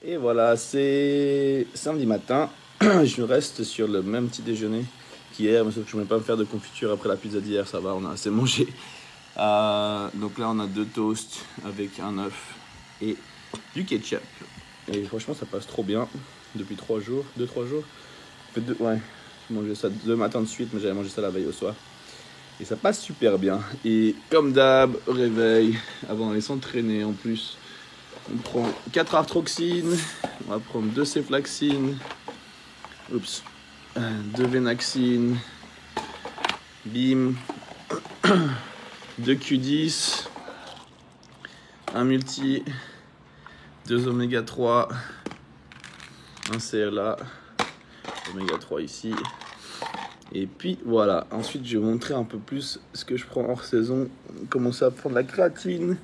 Et voilà, c'est samedi matin. Je reste sur le même petit déjeuner qu'hier, mais sauf que je ne vais pas me faire de confiture après la pizza d'hier, ça va, on a assez mangé. Donc là, on a 2 toasts avec un œuf et du ketchup. Et franchement, ça passe trop bien depuis 3 jours, 2-3 jours. Ouais, j'ai mangé ça 2 matins de suite, mais j'avais mangé ça la veille au soir. Et ça passe super bien. Et comme d'hab, réveil, avant d'aller s'entraîner en plus. On prend 4 arthroxines, on va prendre 2 ceflaxines, 2 vénaxines, bim, 2 Q10, un multi, 2 oméga 3, un CLA, oméga 3 ici. Et puis voilà, ensuite je vais vous montrer un peu plus ce que je prends hors saison. Commencer à prendre la créatine.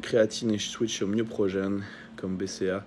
Créatine et je switch au myoprogène comme BCA.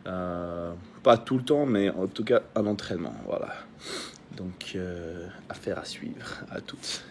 Pas tout le temps, mais en tout cas à l'entraînement. Voilà. Donc, affaire à suivre. À toutes.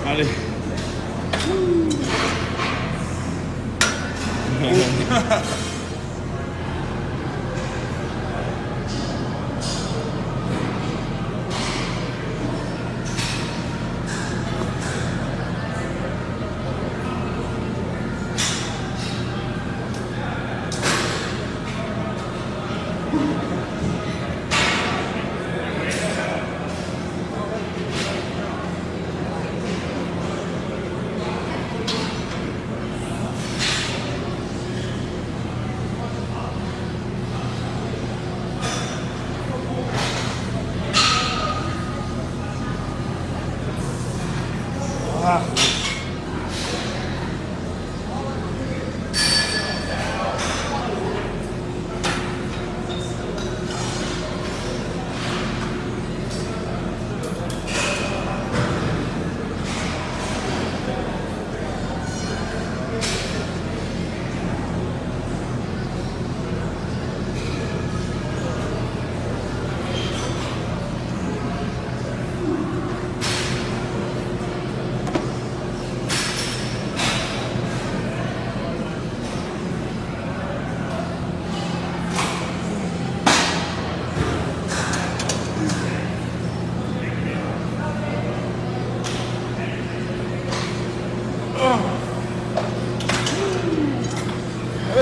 Allez.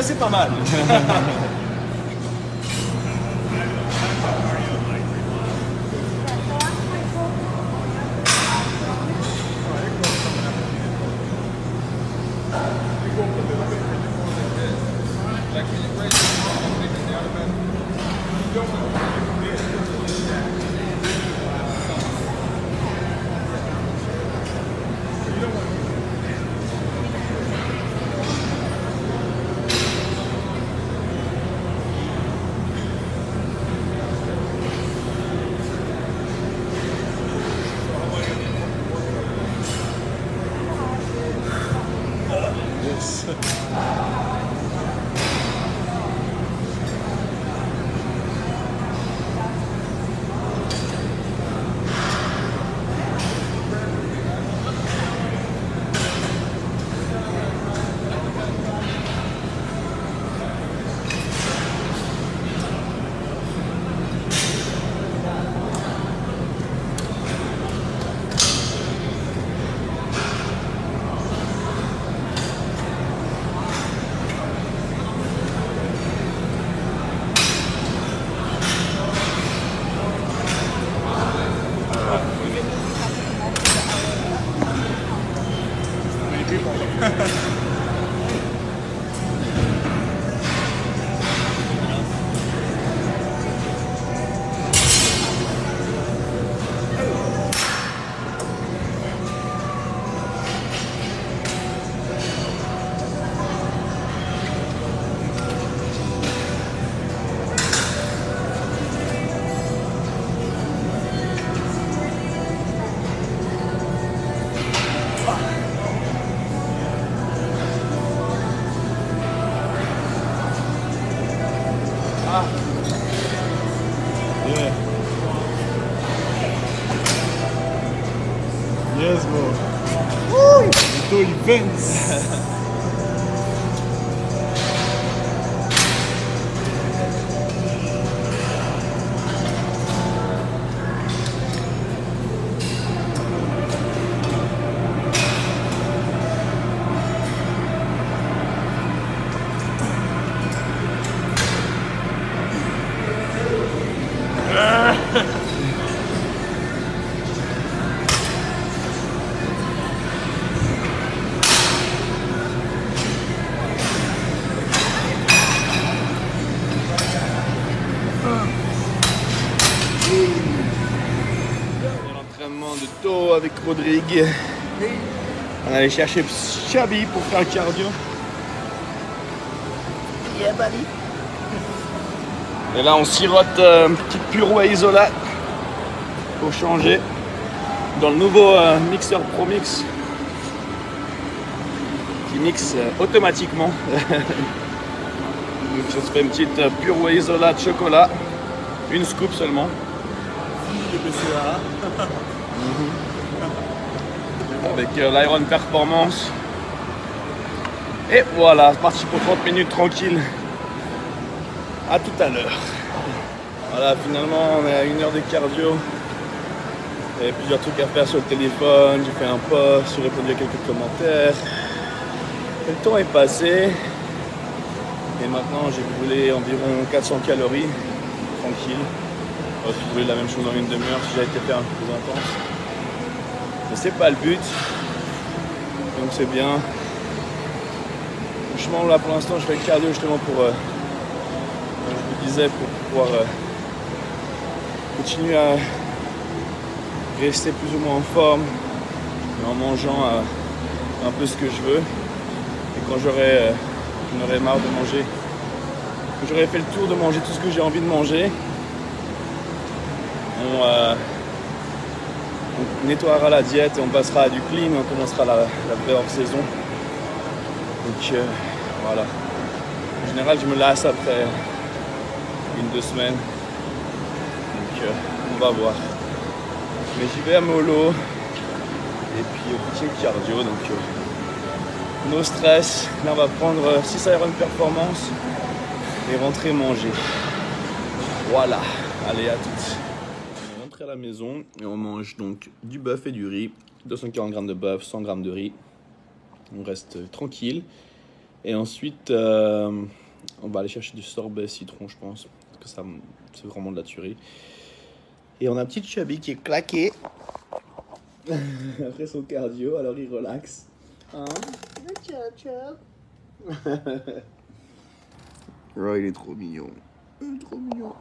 c'est pas mal. Yeah. Yes, bro. Woo! Do events. L'entraînement de dos avec Rodrigue. On allait chercher Chabi pour faire le cardio. Yeah, buddy. Et là, on sirote une petite Pure Isola pour changer dans le nouveau mixeur Pro Mix qui mixe automatiquement. Donc, je fais une petite Pure Isola de chocolat, une scoop seulement. Avec l'Iron Performance. Et voilà, c'est parti pour 30 minutes tranquille. À tout à l'heure. Voilà, finalement on est à 1 heure de cardio. Il y avait plusieurs trucs à faire sur le téléphone. J'ai fait un post, j'ai répondu à quelques commentaires. Et le temps est passé. Et maintenant j'ai brûlé environ 400 calories. Tranquille. J'aurais pu brûler la même chose en une demi-heure si j'avais été faire un peu plus intense. Mais c'est pas le but. Donc c'est bien. Franchement là pour l'instant je fais le cardio justement pour, comme je vous disais, pour pouvoir continuer à rester plus ou moins en forme, mais en mangeant un peu ce que je veux. Et quand j'en aurai marre de manger, quand j'aurai fait le tour de manger tout ce que j'ai envie de manger, on nettoiera la diète et on passera à du clean, on commencera la vraie hors-saison. Donc voilà. En général, je me lasse après 1-2 semaines. Donc on va voir. Mais j'y vais à mollo. Et puis au petit cardio. Donc no stress. Là, on va prendre 6 Iron Performance et rentrer manger. Voilà. Allez, à toutes. On est rentré à la maison et on mange donc du bœuf et du riz. 240 g de bœuf, 100 g de riz. On reste tranquille. Et ensuite, On va aller chercher du sorbet citron, je pense. Parce que ça, c'est vraiment de la tuerie. Et on a un petit chubby qui est claqué. Après son cardio, alors il relaxe. Hein? Oh, il est trop mignon. Trop mignon.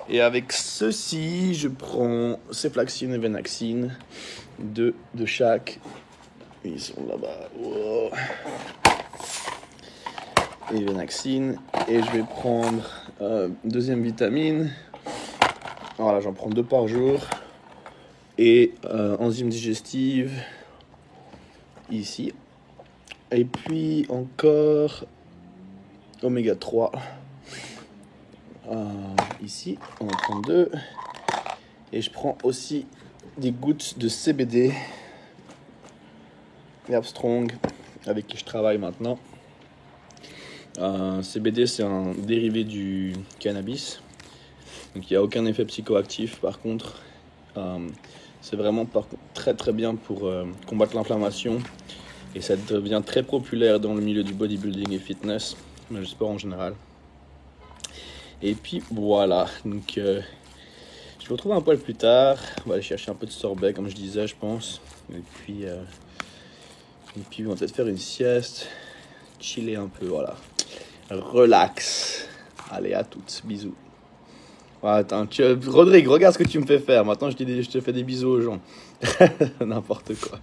Et avec ceci, je prends ceflaxine et venaxine. Deux de chaque. Ils sont là-bas. Wow. Et venaxine. Et je vais prendre deuxième vitamine. Voilà, j'en prends 2 par jour. Et enzymes digestives. Ici. Et puis encore oméga 3. Ici, on en prend 2. Et je prends aussi des gouttes de CBD. Herb Strong, avec qui je travaille maintenant. CBD, c'est un dérivé du cannabis. Donc il n'y a aucun effet psychoactif. Par contre, c'est vraiment très très bien pour combattre l'inflammation. Et ça devient très populaire dans le milieu du bodybuilding et fitness, mais le sport en général. Et puis voilà, donc je vous retrouve un poil plus tard. On va aller chercher un peu de sorbet, comme je disais, je pense. Et puis on va peut-être faire une sieste, chiller un peu, voilà. Relax. Allez, à toutes, bisous. Attends, Rodrigue, regarde ce que tu me fais faire. Maintenant, je te fais des bisous aux gens. N'importe quoi.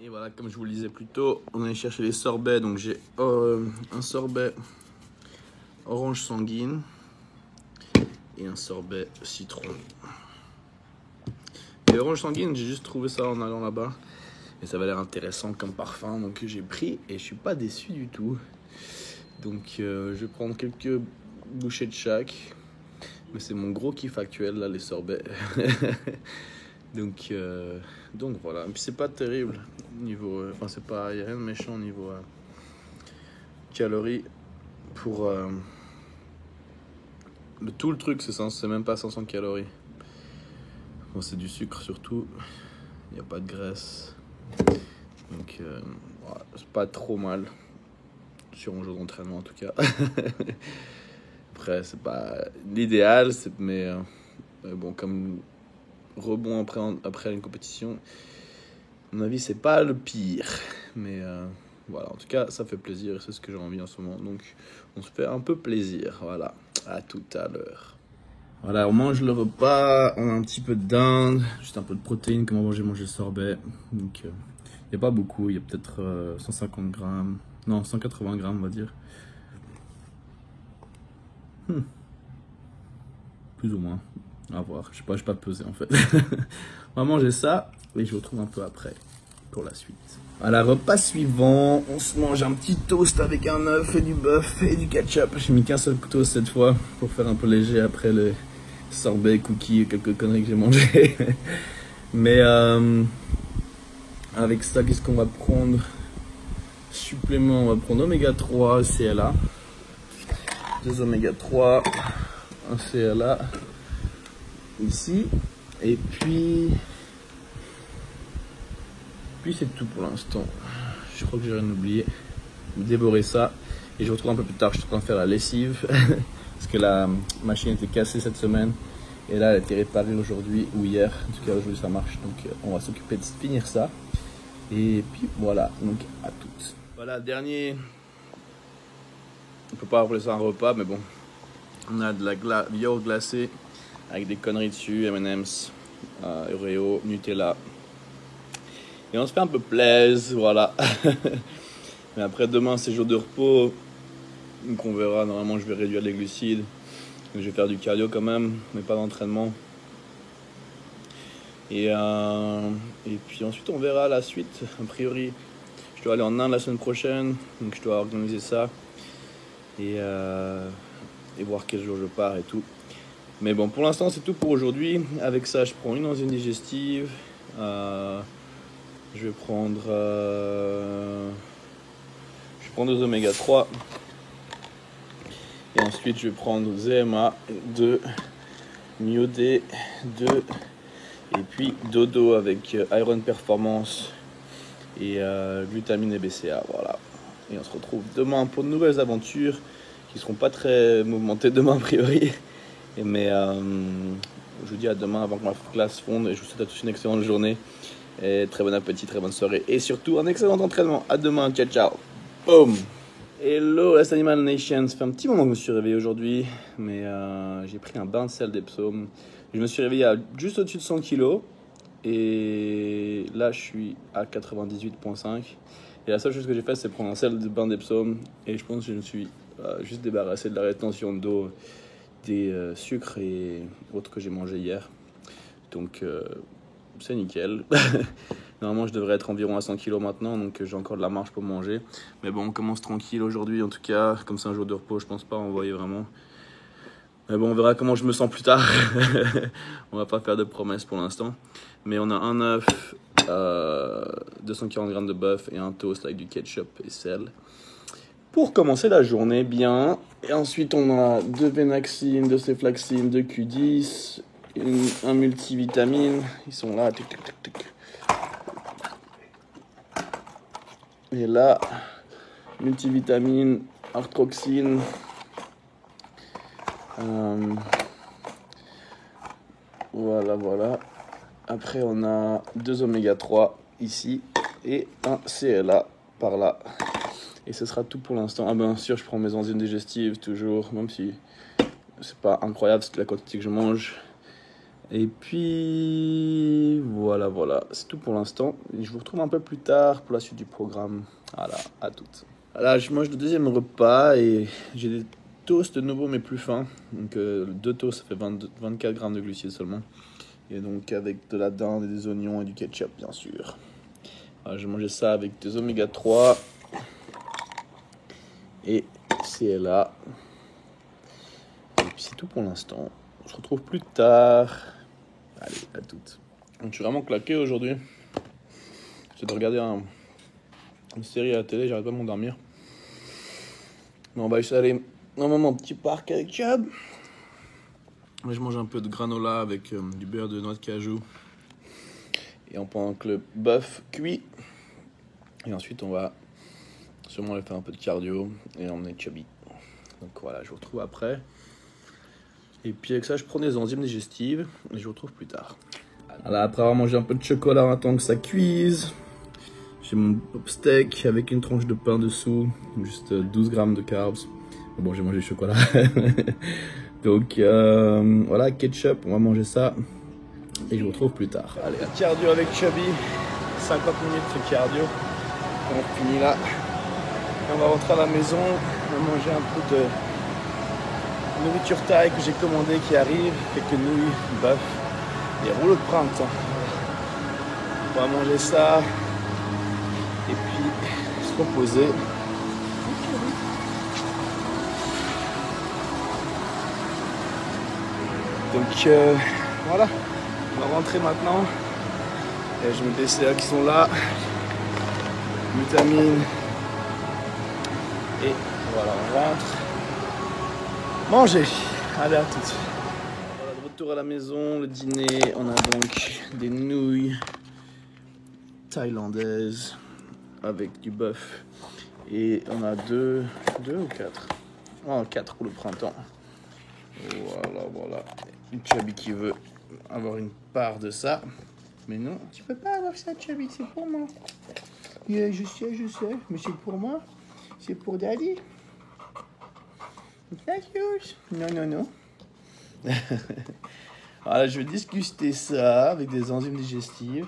Et voilà, comme je vous le disais plus tôt, on allait chercher les sorbets. Donc, j'ai un sorbet orange sanguine et un sorbet citron. Et orange sanguine, j'ai juste trouvé ça en allant là-bas. Et ça avait l'air intéressant comme parfum. Donc, j'ai pris et je suis pas déçu du tout. Donc, je vais prendre quelques bouchées de chaque. Mais c'est mon gros kiff actuel, là, les sorbets. donc voilà. Et puis c'est pas terrible niveau... Enfin, c'est pas... Il n'y a rien de méchant au niveau calories. Pour... tout le truc, c'est même pas 500 calories. Bon, c'est du sucre surtout. Il n'y a pas de graisse. Donc, voilà, c'est pas trop mal. Sur un jour d'entraînement, en tout cas. Après, c'est pas l'idéal, mais bon, comme rebond après une compétition, à mon avis, c'est pas le pire. Mais voilà, en tout cas, ça fait plaisir et c'est ce que j'ai envie en ce moment. Donc, on se fait un peu plaisir. Voilà, à tout à l'heure. Voilà, on mange le repas, on a un petit peu de dinde, juste un peu de protéines, comme avant j'ai mangé le sorbet. Donc, il n'y a pas beaucoup, il y a peut-être 150 grammes, non, 180 grammes, on va dire. Plus ou moins, à voir, je sais pas peser en fait. On va manger ça et je vous retrouve un peu après pour la suite. Voilà, repas suivant, on se mange un petit toast avec un œuf et du bœuf et du ketchup. J'ai mis qu'un seul toast cette fois pour faire un peu léger après le sorbet, cookies et quelques conneries que j'ai mangées. Mais avec ça, qu'est-ce qu'on va prendre? Supplément, on va prendre oméga 3, CLA. 2 oméga 3, un CLA ici. Et puis c'est tout pour l'instant. Je crois que j'ai rien oublié. Dévorer ça. Et je vous retrouve un peu plus tard. Je suis en train de faire la lessive. Parce que la machine était cassée cette semaine. Et là, elle a été réparée aujourd'hui ou hier. En tout cas, aujourd'hui, ça marche. Donc, on va s'occuper de finir ça. Et puis, voilà. Donc, à toutes. Voilà, dernier... On peut pas appeler ça un repas, mais bon. On a de la yaourt glacée avec des conneries dessus. M&M's, Oreo, Nutella. Et on se fait un peu plaisir, voilà. Mais après, demain, c'est jour de repos. Donc, on verra. Normalement, je vais réduire les glucides. Donc, je vais faire du cardio quand même, mais pas d'entraînement. Et puis ensuite, on verra la suite. A priori, je dois aller en Inde la semaine prochaine. Donc, je dois organiser ça. Et voir quel jour je pars et tout. Mais bon, pour l'instant, c'est tout pour aujourd'hui. Avec ça, je prends une enzyme digestive. Je vais prendre 2 oméga 3 et ensuite je vais prendre ZMA 2, MyoD 2 et puis Dodo avec Iron Performance et glutamine et BCA. Voilà. Et on se retrouve demain pour de nouvelles aventures. qui seront pas très mouvementés demain a priori. Mais je vous dis à demain avant que ma classe fonde et je vous souhaite à tous une excellente journée et très bon appétit, très bonne soirée et surtout un excellent entraînement. À demain, ciao ciao. Boom. Hello Last Animal Nation, ça fait un petit moment que je me suis réveillé aujourd'hui, mais j'ai pris un bain de sel d'Epsom. Je me suis réveillé à juste au-dessus de 100 kg et là je suis à 98,5 et la seule chose que j'ai fait c'est prendre un sel de bain d'Epsom et je pense que je me suis juste débarrassé de la rétention d'eau, des sucres et autres que j'ai mangé hier, donc c'est nickel. Normalement je devrais être environ à 100 kg maintenant, donc j'ai encore de la marge pour manger, mais bon on commence tranquille aujourd'hui en tout cas, comme c'est un jour de repos je pense pas envoyer vraiment, mais bon on verra comment je me sens plus tard. On va pas faire de promesses pour l'instant, mais on a un œuf, 240 g de bœuf et un toast avec du ketchup et sel pour commencer la journée bien. Et ensuite on a 2 Venaxine, 2 Ceflaxine, 2 Q10, un multivitamine, ils sont là, tic, tic, tic, tic. Et là, multivitamine, arthroxine, voilà. Après on a 2 oméga 3 ici et un CLA par là. Et ce sera tout pour l'instant. Ah bien sûr je prends mes enzymes digestives toujours, même si c'est pas incroyable c'est la quantité que je mange. Et puis voilà, c'est tout pour l'instant. Je vous retrouve un peu plus tard pour la suite du programme. Voilà, à toutes. Voilà, je mange le deuxième repas et j'ai des toasts nouveaux mais plus fins. Donc 2 toasts, ça fait 24 grammes de glucides seulement. Et donc avec de la dinde et des oignons et du ketchup bien sûr. Alors, je mangeais ça avec des oméga 3 et CLA. Et puis c'est tout pour l'instant. On se retrouve plus tard. Allez, à toutes. Je suis vraiment claqué aujourd'hui. J'essaie de regarder une série à la télé, j'arrête pas de m'endormir. Mais on va juste aller dans mon petit parc avec Chab. Je mange un peu de granola avec du beurre de noix de cajou. Et on prend le bœuf cuit. Et ensuite on va sûrement aller faire un peu de cardio et emmener Chubby. Donc voilà, je vous retrouve après. Et puis avec ça, je prends des enzymes digestives et je vous retrouve plus tard. Alors après avoir mangé un peu de chocolat en attendant que ça cuise, j'ai mon pop steak avec une tranche de pain dessous, juste 12 grammes de carbs. Bon, j'ai mangé du chocolat. Donc voilà, ketchup, on va manger ça et je vous retrouve plus tard. Allez, cardio avec Chubby, 50 minutes de cardio. On finit là. Et on va rentrer à la maison, on va manger un peu de nourriture thaï que j'ai commandé qui arrive, quelques nouilles, bœuf, des rouleaux de printemps. On va manger ça et puis se reposer. Donc voilà, on va rentrer maintenant. Et je mets des CA qui sont là, vitamines. Et voilà, on rentre. Manger. Allez, à toutes. Voilà, de retour à la maison, le dîner. On a donc des nouilles thaïlandaises avec du bœuf. Et on a deux ou quatre. Oh, 4 pour le printemps. Voilà. Une Chubby qui veut avoir une part de ça. Mais non, tu peux pas avoir ça, Chubby, c'est pour moi. Yeah, je sais, mais c'est pour moi. C'est pour Daddy. That's yours. Non. Voilà, je vais disguster ça avec des enzymes digestives.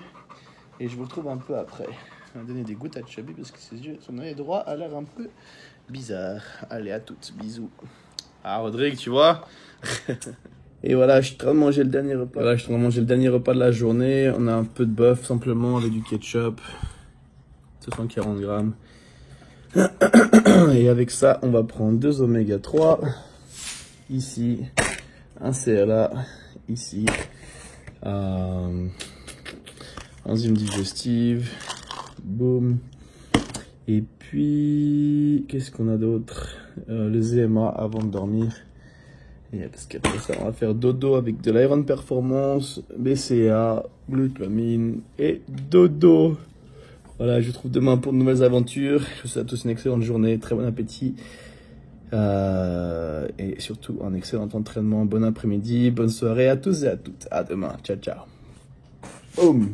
Et je vous retrouve un peu après. On va donner des gouttes à Chubby parce que son œil droit a l'air un peu bizarre. Allez, à toutes. Bisous. Ah, Rodrigue, tu vois. Et voilà, je suis en train de manger le dernier repas. De la journée. On a un peu de bœuf simplement avec du ketchup. 240 grammes. Et avec ça, on va prendre 2 oméga 3. Ici. Un CLA. Ici. Enzyme digestive. Boum. Et puis, qu'est-ce qu'on a d'autre? Le ZMA avant de dormir. Et parce qu'après ça, on va faire dodo avec de l'Iron Performance, BCA, glutamine et dodo. Voilà, je vous retrouve demain pour de nouvelles aventures. Je vous souhaite à tous une excellente journée, très bon appétit. Et surtout, un excellent entraînement. Bon après-midi, bonne soirée à tous et à toutes. À demain. Ciao, ciao. Boum.